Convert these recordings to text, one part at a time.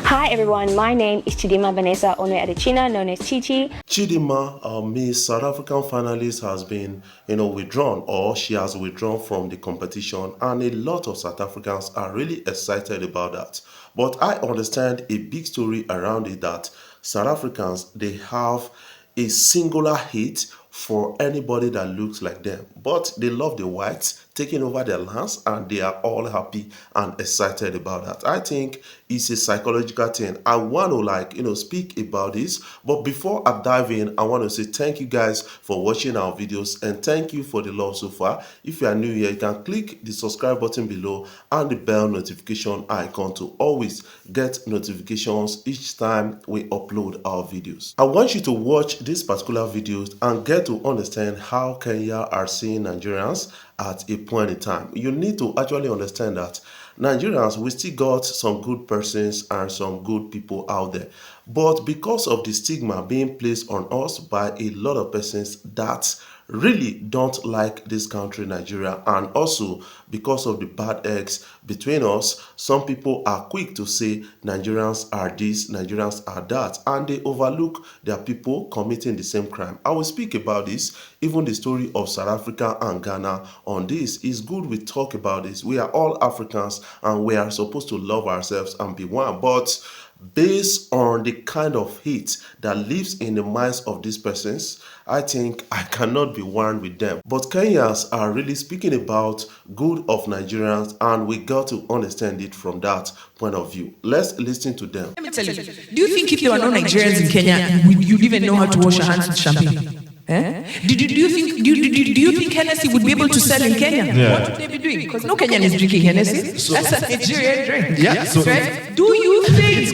Hi everyone, my name is Chidimma Adetshina, known as Chichi. Chidimma, Miss South African finalist, has been, withdrawn, or she has withdrawn from the competition, and a lot of South Africans are really excited about that. But I understand a big story around it, that South Africans, they have a singular hate for anybody that looks like them, but they love the whites taking over their lands, and they are all happy and excited about that. I think it's a psychological thing. I want to speak about this, but before I dive in, I want to say thank you guys for watching our videos, and thank you for the love so far. If you are new here, you can click the subscribe button below and the bell notification icon to always get notifications each time we upload our videos. I want you to watch these particular videos and get to understand how Kenya are seeing Nigerians at a point in time. You need to actually understand that Nigerians, we still got some good persons and some good people out there. But because of the stigma being placed on us by a lot of persons that really don't like this country, Nigeria, and also because of the bad eggs between us, some people are quick to say Nigerians are this, Nigerians are that, and they overlook their people committing the same crime. I will speak about this. Even the story of South Africa and Ghana on this is good. We talk about this. We are all Africans and we are supposed to love ourselves and be one. But based on the kind of hate that lives in the minds of these persons, I think I cannot be one with them. But Kenyans are really speaking about good of Nigerians, and we got to understand it from that point of view. Let's listen to them. Let me tell you, do you think if there were no Nigerians in Kenya, you'd even know how to wash your hands with champagne? Do you think Hennessy would be able to sell in Kenya? Yeah. What would they be doing? Because no Kenyan is drinking Hennessy. That's a Nigerian drink. Yeah. So right? Do you think it's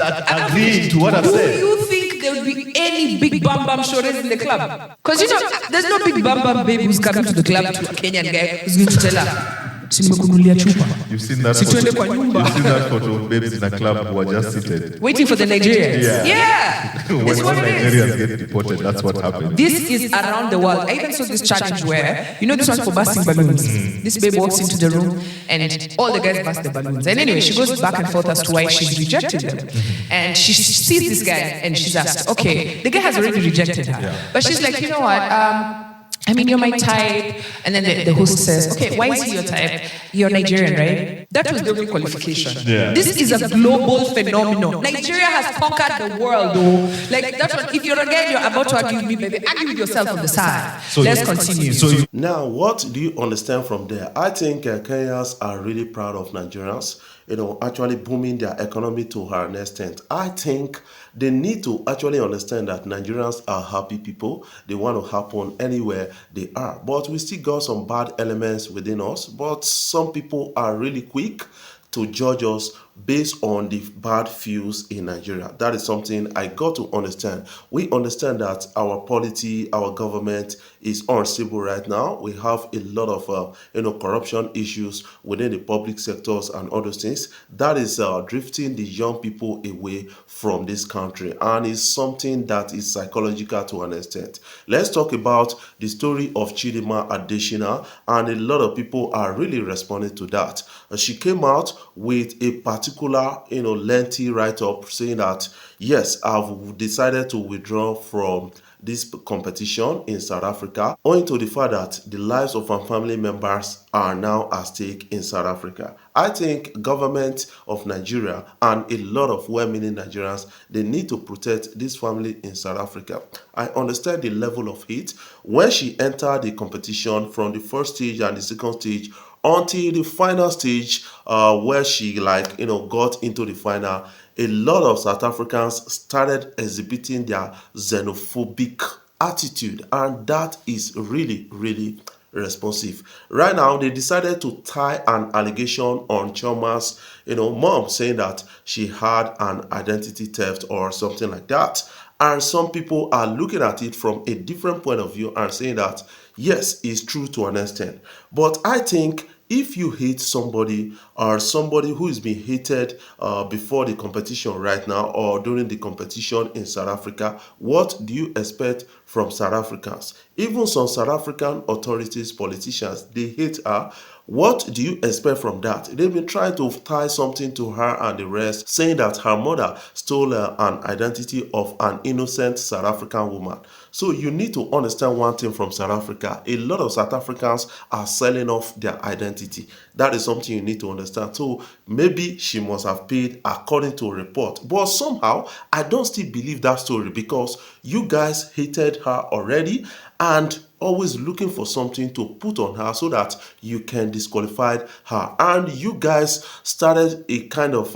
agreeing to what I've said. Do you think there would be any big bam bam shorties in the club? Because there's no big bam bam baby who's coming to the club to a Kenyan guy who's going to tell her, You've seen that photo of babes in a club who are just seated, waiting for the Nigerians. Yeah. When Nigerians get deported, that's what happens. This is around the world. I even saw this challenge where, this one's for busting balloons. This babe walks into the room and all the guys bust the balloons. And anyway, she goes back and forth as to why she's rejected them. And she sees this guy and she's asked, okay, the guy has already rejected her. But she's like, you know what? You're my type. And then the host says, okay, why is he your type? You're Nigerian, right? That was the only qualification. Yeah. This is a global phenomenon. Nigeria has conquered the world, though. That's what, if you're a guy, you're about to argue with me, baby, argue with yourself on the side. So let's continue. Now, what do you understand from there? I think Kenyans are really proud of Nigerians, actually booming their economy to an extent. I think they need to actually understand that Nigerians are happy people. They want to happen anywhere they are. But we still got some bad elements within us. But some people are really quick to judge us based on the bad views in Nigeria. That is something I got to understand. We understand that our polity, our government is unstable right now. We have a lot of corruption issues within the public sectors and other things. That is drifting the young people away from this country, and it's something that is psychological to an extent. Let's talk about the story of Chidimma Adetshina, and a lot of people are really responding to that. She came out with a particular, lengthy write-up saying that, yes, I've decided to withdraw from this competition in South Africa, owing to the fact that the lives of our family members are now at stake in South Africa. I think government of Nigeria and a lot of well-meaning Nigerians, they need to protect this family in South Africa. I understand the level of hate when she entered the competition from the first stage and the second stage until the final stage, where she got into the final. A lot of South Africans started exhibiting their xenophobic attitude, and that is really, really responsive. Right now, they decided to tie an allegation on Chioma's, mom, saying that she had an identity theft or something like that. And some people are looking at it from a different point of view and saying that, yes, it's true to an extent. But I think if you hate somebody or somebody who is being hated before the competition right now or during the competition in South Africa, what do you expect from South Africans? Even some South African authorities, politicians, they hate her. What do you expect from that? They've been trying to tie something to her and the rest, saying that her mother stole an identity of an innocent South African woman. So you need to understand one thing from South Africa. A lot of South Africans are selling off their identity. That is something you need to understand. So maybe she must have paid according to a report. But somehow, I don't still believe that story because you guys hated her already and always looking for something to put on her so that you can disqualify her. And you guys started a kind of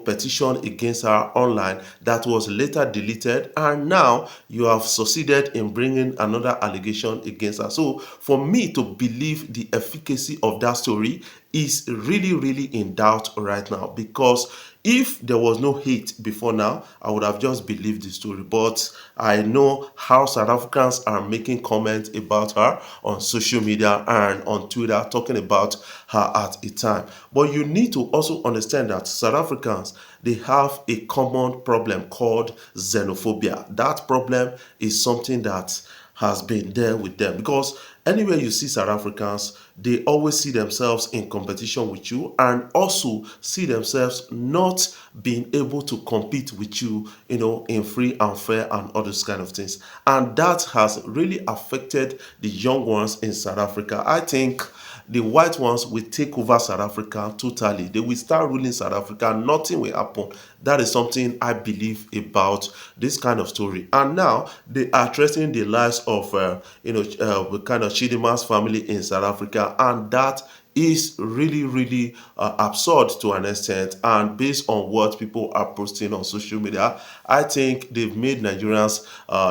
petition against her online that was later deleted, and now you have succeeded in bringing another allegation against her. So for me to believe the efficacy of that story is really in doubt right now, because if there was no hate before now, I would have just believed the story. But I know how South Africans are making comments about her on social media and on Twitter, talking about her at a time. But you need to also understand that South Africans, they have a common problem called xenophobia. That problem is something that has been there with them, because anywhere you see South Africans, they always see themselves in competition with you and also see themselves not being able to compete with you, in free and fair and all those kind of things. And that has really affected the young ones in South Africa. I think the white ones will take over South Africa totally. They will start ruling South Africa. Nothing will happen. That is something I believe about this kind of story. And now they are threatening the lives of, kind of Chidimma's family in South Africa, and that is really absurd to an extent. And based on what people are posting on social media, I think they've made Nigerians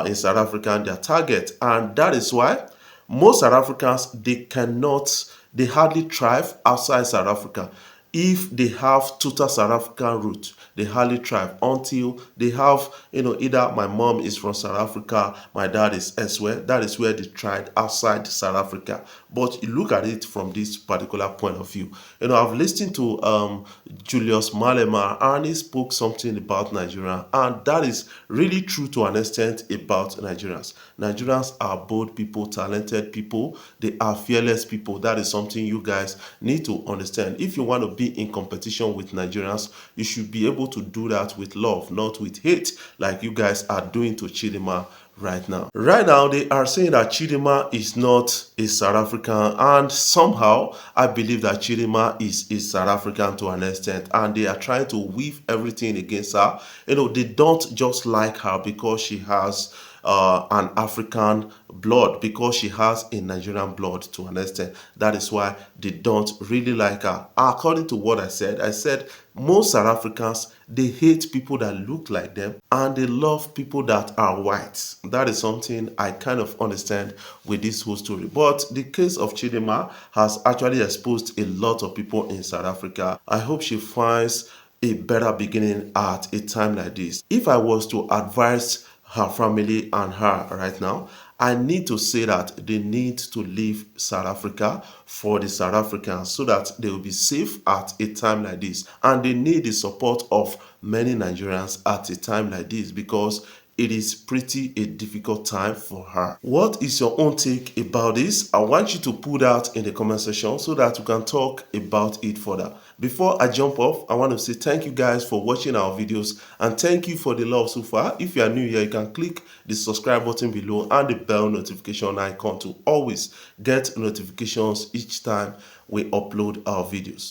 in South Africa their target, and that is why most South Africans, they hardly thrive outside South Africa. If they have total South African root, they hardly thrive until they have, either my mom is from South Africa, my dad is elsewhere. That is where they tried outside South Africa. But you look at it from this particular point of view. I've listened to Julius Malema, and he spoke something about Nigeria, and that is really true to an extent about Nigerians. Nigerians are bold people, talented people. They are fearless people. That is something you guys need to understand. If you want to be in competition with Nigerians, you should be able to do that with love, not with hate, like you guys are doing to Chidimma right now. Right now, they are saying that Chidimma is not a South African, and somehow I believe that Chidimma is a South African to an extent, and they are trying to weave everything against her. They don't just like her because she has an African blood, because she has a Nigerian blood to an extent. That is why they don't really like her. According to what I said most South Africans, they hate people that look like them and they love people that are white. That is something I kind of understand with this whole story. But the case of Chidimma has actually exposed a lot of people in South Africa. I hope she finds a better beginning at a time like this. If I was to advise her family and her right now, I need to say that they need to leave South Africa for the South Africans so that they will be safe at a time like this. And they need the support of many Nigerians at a time like this, because it is pretty a difficult time for her. What is your own take about this? I want you to put that in the comment section so that we can talk about it further. Before I jump off, I want to say thank you guys for watching our videos, and thank you for the love so far. If you are new here, you can click the subscribe button below and the bell notification icon to always get notifications each time we upload our videos.